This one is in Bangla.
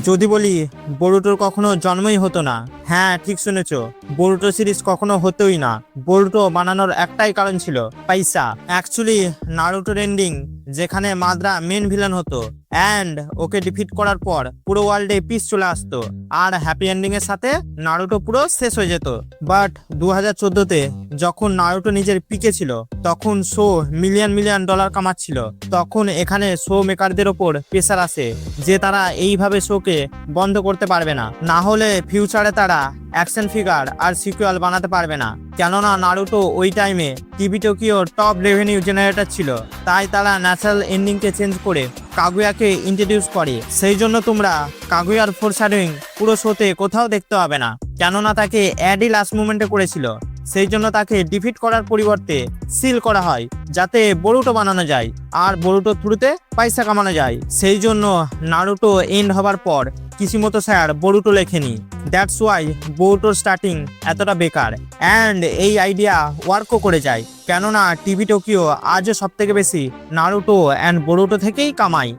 যদি বলি বরুটোর কখনো জন্মই হতো না, হ্যাঁ ঠিক শুনেছো, বরুটো সিরিজ কখনো হতোই না। বরুটো বানানোর একটাই কারণ ছিল, পয়সা। অ্যাকচুয়ালি নারুটোর এন্ডিং, যেখানে মাদ্রা মেন ভিলেন হতো অ্যান্ড ওকে ডিফিট করার পর পুরো ওয়ার্ল্ডে পিস চলে আসতো আর হ্যাপি এন্ডিং এর সাথে নারুটো পুরো শেষ হয়ে যেত। বাট 2014-তে যখন নারুটো নিজের পিকে ছিল, তখন শো মিলিয়ন মিলিয়ন ডলার কামাচ্ছিল, তখন এখানে শো মেকারদের ওপর প্রেসার আসে যে তারা এইভাবে শোকে বন্ধ করতে পারবে না, না হলে ফিউচারে তারা অ্যাকশন ফিগার আর সিকুয়াল বানাতে পারবে না। কেননা নারুটো ওই টাইমে TV Tokyo top revenue generator ছিল, তাই তারা ন্যাচারাল এন্ডিংকে চেঞ্জ করে কাগুয়াকে ইন্ট্রোডিউস করে। সেই জন্য তোমরা কাগুয়ার ফোরশ্যাডোয়িং পুরো শোতে কোথাও দেখতে হবে না, কেননা তাকে অ্যাডই লাস্ট মুমেন্টে করেছিল। সেই জন্য তাকে ডিফিট করার পরিবর্তে সিল করা হয়, যাতে বরুটো বানানো যায় আর বরুটো থ্রুতে পয়সা কামানো যায়। সেই জন্য নারুটো এন্ড হবার পর কিসিমোতো স্যার বরুটো লেখেনি। দ্যাটস ওয়াই বরুটোর স্টার্টিং এতটা বেকার অ্যান্ড এই আইডিয়া ওয়ার্কও করে যায়, কেননা টিভি টোকিও আজও সব থেকে বেশি নারুটো অ্যান্ড বরুটো থেকেই কামায়।